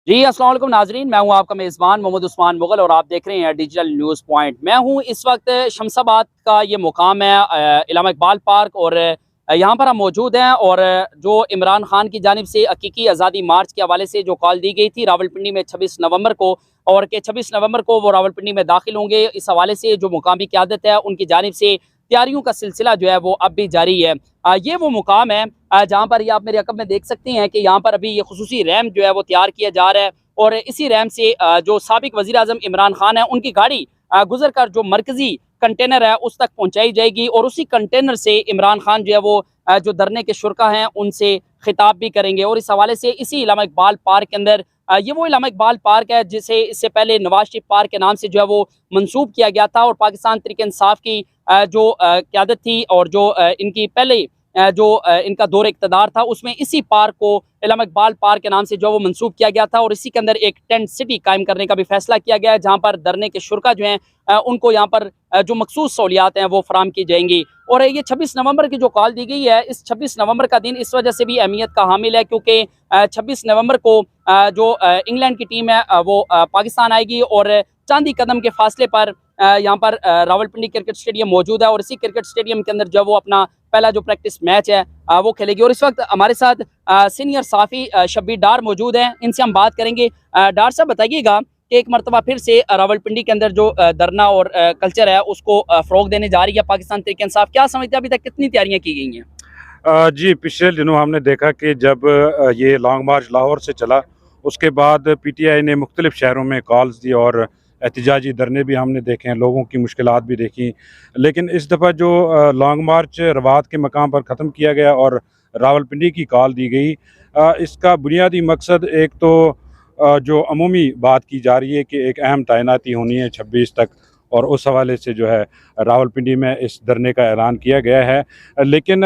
जी अस्सलाम वालेकुम नाजरीन, मैं हूं आपका मेज़बान मोहम्मद उस्मान मुगल और आप देख रहे हैं डिजिटल न्यूज़ पॉइंट। मैं हूं इस वक्त शमसाबाद का ये मुकाम है इलामा इकबाल पार्क और यहाँ पर हम मौजूद हैं। और जो इमरान खान की जानिब से हकीकी आज़ादी मार्च के हवाले से जो कॉल दी गई थी रावलपिंडी में 26 नवंबर को, और कि 26 नवंबर को वो रावलपिंडी में दाखिल होंगे, इस हवाले से जो मुकामी क़यादत है उनकी जानिब से तैयारियों का सिलसिला जो है वो अब भी जारी है। ये वो मुकाम है जहाँ पर ये आप मेरे अकब में देख सकते हैं कि यहाँ पर अभी ये खुसूसी रैम जो है वो तैयार किया जा रहा है। और इसी रैम से जो साबिक वज़ीर आज़म इमरान खान है उनकी गाड़ी गुजर कर जो मरकजी कंटेनर है उस तक पहुँचाई जाएगी, और उसी कंटेनर से इमरान खान जो है वो जो धरने के शुरा हैं उनसे खिताब भी करेंगे। और इस हवाले से इसी इलामा इकबाल पार्क के अंदर ये वो इलामा इकबाल पार्क है जिसे इससे पहले नवाज शरीफ पार्क के नाम से जो है वो मंसूब किया गया था। और पाकिस्तान तहरीक इंसाफ की जो क़यादत थी और जो इनकी पहले जो इनका दौर इक़्तिदार था उसमें इसी पार्क को इलामा इकबाल पार्क के नाम से जो वो मंसूब किया गया था, और इसी के अंदर एक टेंट सिटी कायम करने का भी फैसला किया गया है, जहाँ पर धरने के शुरा जो हैं उनको यहाँ पर जो मखसूस सहूलियात हैं वो फराम की जाएंगी। और ये 26 नवंबर की जो कॉल दी गई है, इस 26 नवंबर का दिन इस वजह से भी अहमियत का हामिल है क्योंकि 26 नवंबर को जो इंग्लैंड की टीम है वो पाकिस्तान आएगी, और चांदी कदम के फासले पर यहाँ पर रावलपिंडी क्रिकेट स्टेडियम मौजूद है, और इसी क्रिकेट स्टेडियम के अंदर जो वो अपना पहला जो प्रैक्टिस मैच है वो खेलेगी। और इस वक्त हमारे साथ सीनियर साफ़ी शब्बीर डार मौजूद हैं, इनसे हम बात करेंगे। डार साहब बताइएगा कि एक मरतबा फिर से रावलपिंडी के अंदर जो धरना और कल्चर है उसको फ़रोग देने जा रही है पाकिस्तान तहरीक इंसाफ, क्या समझते हैं अभी तक कितनी तैयारियाँ की गई हैं? जी, पिछले दिनों हमने देखा कि जब ये लॉन्ग मार्च लाहौर से चला, उसके बाद पीटीआई ने मुख्तलिफ शहरों में कॉल्स दी और एहतजाजी धरने भी हमने देखे हैं, लोगों की मुश्किलात भी देखी। लेकिन इस दफ़ा जो लॉन्ग मार्च रवात के मकाम पर ख़त्म किया गया और रावलपिंडी की कॉल दी गई, इसका बुनियादी मकसद एक तो जो अमूमी बात की जा रही है कि एक अहम तैनाती होनी है 26 तक, और उस हवाले से जो है रावलपिंडी में इस धरने का ऐलान किया गया है। लेकिन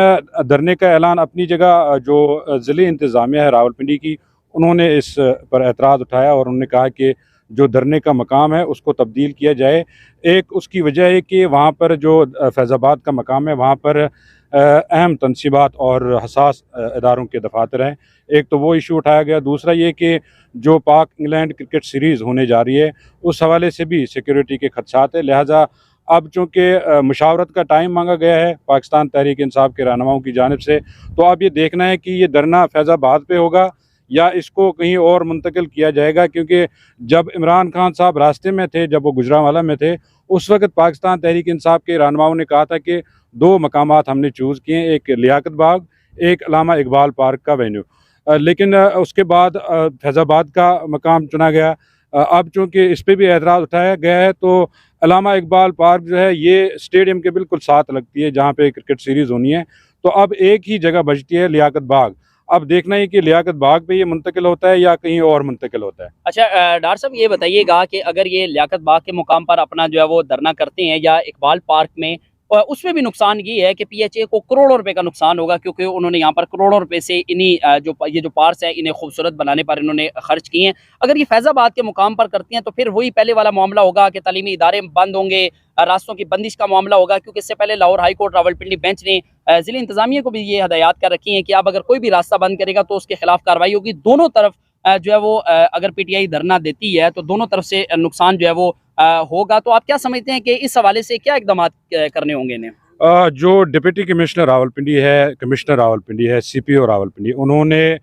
धरने का ऐलान अपनी जगह जो ज़िले इंतज़ामिया है रावलपिंडी की, उन्होंने इस पर एतराज़ उठाया और उन्होंने कहा कि जो धरने का मकाम है उसको तब्दील किया जाए। एक उसकी वजह है कि वहाँ पर जो फैज़ाबाद का मकाम है वहाँ पर अहम तनसीबात और हसास इदारों के दफातर हैं। एक तो वो इशू उठाया गया, दूसरा ये कि जो पाक इंग्लैंड क्रिकेट सीरीज़ होने जा रही है उस हवाले से भी सिक्योरिटी के खदशात है। लिहाजा अब चूँकि मशावरत का टाइम मांगा गया है पाकिस्तान तहरीक इंसाफ के रहनुमाओं की जानिब से, तो अब ये देखना है कि ये धरना फैज़ाबाद पे होगा या इसको कहीं और मुंतकिल किया जाएगा, क्योंकि जब इमरान खान साहब रास्ते में थे, जब वो गुजरांवाला में थे, उस वक़्त पाकिस्तान तहरीक इंसाफ के रहनुमाओं ने कहा था कि 2 मकामात हमने चूज़ किए, एक लियाकत बाग, एक इलामा इकबाल पार्क का वेन्यू। लेकिन उसके बाद फैज़ाबाद का मकाम चुना गया। अब चूँकि इस पे भी एतराज़ उठाया गया है, तो इलामा इकबाल पार्क जो है ये स्टेडियम के बिल्कुल साथ लगती है जहाँ पे क्रिकेट सीरीज़ होनी है, तो अब एक ही जगह बचती है लियाकत बाग। अब देखना है कि लियाकत बाग पे ये मुंतकिल होता है या कहीं और मुंतकिल होता है। अच्छा डार साहब ये बताइएगा कि अगर ये लियाकत बाग के मुकाम पर अपना जो है वो धरना करते हैं या इकबाल पार्क में, उसमें भी नुकसान ये है कि पीएचए को करोड़ों रुपए का नुकसान होगा क्योंकि उन्होंने यहाँ पर करोड़ों रुपए से इन्हीं ये जो पार्क्स हैं इन्हें खूबसूरत बनाने पर इन्होंने खर्च किए हैं। अगर ये फैज़ाबाद के मुकाम पर करती हैं तो फिर वही पहले वाला मामला होगा कि तालीमी इदारे बंद होंगे, रास्तों की बंदिश का मामला होगा, क्योंकि इससे पहले Lahore high court Rawalpindi bench ने ज़िले इंतजामिया को भी ये हदायत कर रखी हैं कि अब अगर कोई भी रास्ता बंद करेगा तो उसके खिलाफ कार्रवाई होगी। दोनों तरफ जो है वो अगर पीटीआई धरना देती है तो दोनों तरफ से नुकसान जो है वो होगा। तो आप क्या समझते हैं कि इस हवाले से क्या इकदाम करने होंगे इन्हें? जो डिप्टी कमिश्नर रावलपिंडी है, कमिश्नर रावलपिंडी है, सीपीओ रावलपिंडी, उन्होंने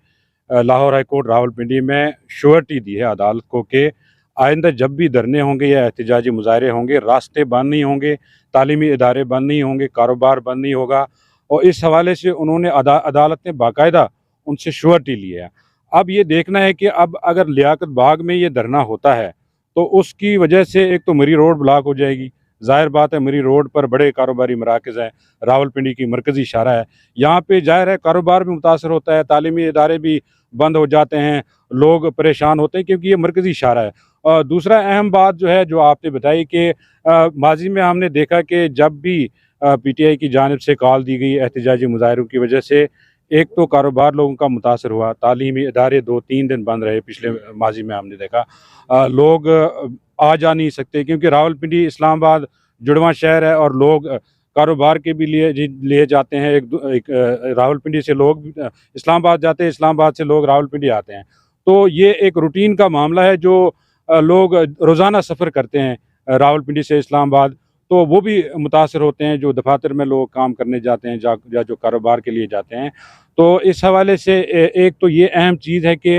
लाहौर हाई कोर्ट रावलपिंडी में श्योरिटी दी है अदालत को कि आइंदा जब भी धरने होंगे या एहतजाजी मुजाहरे होंगे, रास्ते बंद नहीं होंगे, तालीमी इदारे बंद नहीं होंगे, कारोबार बंद नहीं होगा। और इस हवाले से उन्होंने अदालत ने बाकायदा उनसे श्योरिटी ली है। अब ये देखना है कि अब अगर लियाकत बाग में ये धरना होता है तो उसकी वजह से एक तो मरी रोड ब्लॉक हो जाएगी। ज़ाहिर बात है मरी रोड पर बड़े कारोबारी मराकज़ हैं, रावलपिंडी की मरकज़ी शाहरा है, यहाँ पे ज़ाहिर है कारोबार भी मुतासर होता है, तालीमी इदारे भी बंद हो जाते हैं, लोग परेशान होते हैं क्योंकि ये मरकज़ी शाहरा है। और दूसरा अहम बात जो है जो आपने बताई कि माजी में हमने देखा कि जब भी पीटीआई की जानिब से कॉल दी गई एहतजाजी मुजाहरों की वजह से, एक तो कारोबार लोगों का मुतासर हुआ, तालीमी इदारे 2-3 दिन बंद रहे, पिछले माजी में हमने देखा। लोग आ जा नहीं सकते क्योंकि रावलपिंडी इस्लामाबाद जुड़वां शहर है और लोग कारोबार के भी लिए जाते हैं। रावलपिंडी से लोग इस्लामाबाद जाते हैं, इस्लामाबाद से लोग रावलपिंडी आते हैं। तो ये एक रूटीन का मामला है जो लोग रोज़ाना सफ़र करते हैं रावलपिंडी से इस्लामाबाद, तो वो भी मुतासर होते हैं जो दफातर में लोग काम करने जाते हैं या जो कारोबार के लिए जाते हैं। तो इस हवाले से एक तो ये अहम चीज़ है कि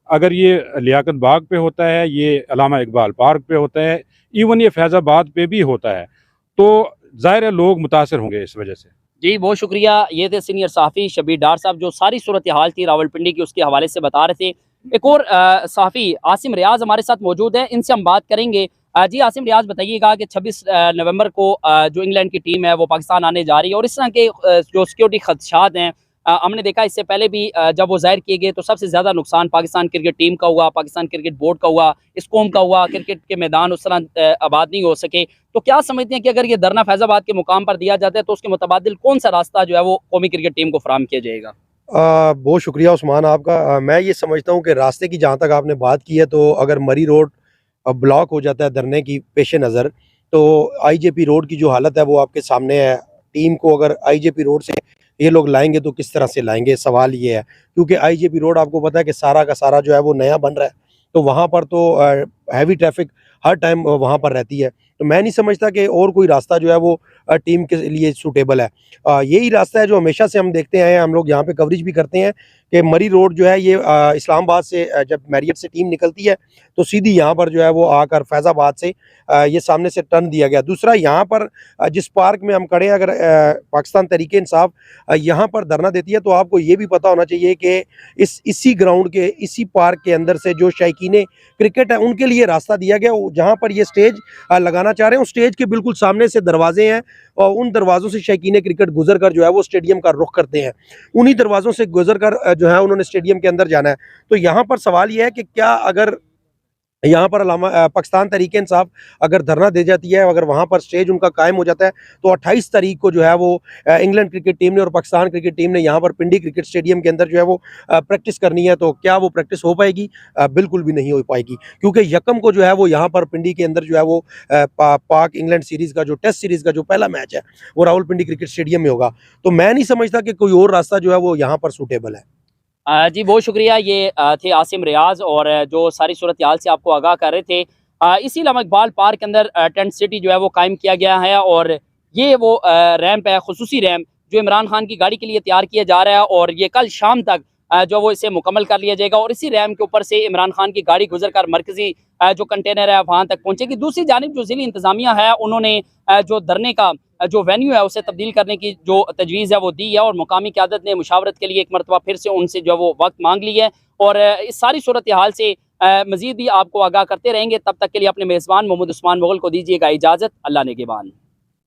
अगर ये लियाकत बाग पे होता है, ये अल्लामा इकबाल पार्क पे होता है, इवन ये फैज़ाबाद पे भी होता है, तो ज़ाहिर है लोग मुतासर होंगे इस वजह से। जी, बहुत शुक्रिया। ये थे सीनियर सहाफ़ी शब्बीर डार साहब, जो सारी सूरत हाल थी रावलपिंडी की उसके हवाले से बता रहे थे। एक और सहाफ़ी आसिम रियाज़ हमारे साथ मौजूद है, इनसे हम बात करेंगे। जी आसिम रियाज़, बताइएगा कि 26 नवंबर को जो इंग्लैंड की टीम है वो पाकिस्तान आने जा रही है और इस तरह के जो सिक्योरिटी खदशात हैं, हमने देखा इससे पहले भी जब वो ज़ाहिर किए गए तो सबसे ज़्यादा नुकसान पाकिस्तान क्रिकेट टीम का हुआ, पाकिस्तान क्रिकेट बोर्ड का हुआ, इस कौम का हुआ। क्रिकेट के मैदान उस तरह आबाद नहीं हो सके। तो क्या समझते हैं कि अगर ये धरना फैज़ाबाद के मुकाम पर दिया जाता है तो उसके मुतबादिल कौन सा रास्ता जो है वो कौमी क्रिकेट टीम को फराहम किया जाएगा? बहुत शुक्रिया उस्मान आपका। मैं ये समझता हूँ कि रास्ते की जहाँ तक आपने बात की है, तो अगर मरी रोड ब्लॉक हो जाता है धरने की पेश नज़र, तो आईजेपी रोड की जो हालत है वो आपके सामने है। टीम को अगर आईजेपी रोड से ये लोग लाएंगे तो किस तरह से लाएंगे, सवाल ये है। क्योंकि आईजेपी रोड आपको पता है कि सारा का सारा जो है वो नया बन रहा है, तो वहाँ पर तो हैवी ट्रैफिक हर टाइम वहाँ पर रहती है। तो मैं नहीं समझता कि और कोई रास्ता जो है वो टीम के लिए सूटेबल है। यही रास्ता है जो हमेशा से हम देखते आए हैं, हम लोग यहाँ पे कवरेज भी करते हैं कि मरी रोड जो है ये इस्लामाबाद से जब मैरियट से टीम निकलती है तो सीधी यहाँ पर जो है वो आकर फैज़ाबाद से ये सामने से टर्न दिया गया। दूसरा, यहाँ पर जिस पार्क में हम खड़े हैं, अगर पाकिस्तान तहरीक इंसाफ यहाँ पर धरना देती है तो आपको ये भी पता होना चाहिए कि इसी ग्राउंड के इसी पार्क के अंदर से जो शायकीने क्रिकेट है उनके लिए रास्ता दिया गया। जहाँ पर ये स्टेज लगाना चाह रहे हैं, उस स्टेज के बिल्कुल सामने से दरवाजे हैं और उन दरवाज़ों से शायकीने क्रिकेट गुजर कर जो है वो स्टेडियम का रुख करते हैं। उन्हीं दरवाज़ों से गुजर कर जो है उन्होंने स्टेडियम के अंदर जाना है। तो यहाँ पर सवाल ये है कि क्या अगर यहाँ पर पाकिस्तान तहरीक इंसाफ अगर धरना दे जाती है, अगर वहाँ पर स्टेज उनका कायम हो जाता है, तो 28 तारीख को जो है वो इंग्लैंड क्रिकेट टीम ने और पाकिस्तान क्रिकेट टीम ने यहाँ पर पिंडी क्रिकेट स्टेडियम के अंदर जो है वो प्रैक्टिस करनी है। तो क्या वो प्रैक्टिस हो पाएगी? बिल्कुल भी नहीं हो पाएगी, क्योंकि यकम को जो है वो यहाँ पर पिंडी के अंदर जो है वो पाक इंग्लैंड सीरीज़ का जो टेस्ट सीरीज़ का जो पहला मैच है वो रावलपिंडी क्रिकेट स्टेडियम में होगा। तो मैं नहीं समझता कि कोई और रास्ता जो है वो यहाँ पर सूटेबल है। जी बहुत शुक्रिया। ये थे आसिम रियाज़, और जो सारी सूरत हाल से आपको आगाह कर रहे थे। इसी अल्लामा इकबाल पार्क के अंदर टेंट सिटी जो है वो कायम किया गया है, और ये वो रैंप है, खुसूसी रैंप, जो इमरान खान की गाड़ी के लिए तैयार किया जा रहा है, और ये कल शाम तक जो वो इसे मुकम्मल कर लिया जाएगा, और इसी रैंप के ऊपर से इमरान खान की गाड़ी गुजर कर मरकजी जो कंटेनर है वहाँ तक पहुँचेगी। दूसरी जानिब जो ज़िली इंतज़ामिया है उन्होंने जो धरने का जो वेन्यू है उसे तब्दील करने की जो तजवीज़ है वो दी है, और मुकामी क़यादत ने मुशावरत के लिए एक मरतबा फिर से उनसे जो वो वक्त मांग ली है, और इस सारी सूरत हाल से मज़ीद भी आपको आगाह करते रहेंगे। तब तक के लिए अपने मेज़बान मोहम्मद उस्मान मुग़ल को दीजिएगा इजाज़त। अल्लाह नेगेबान।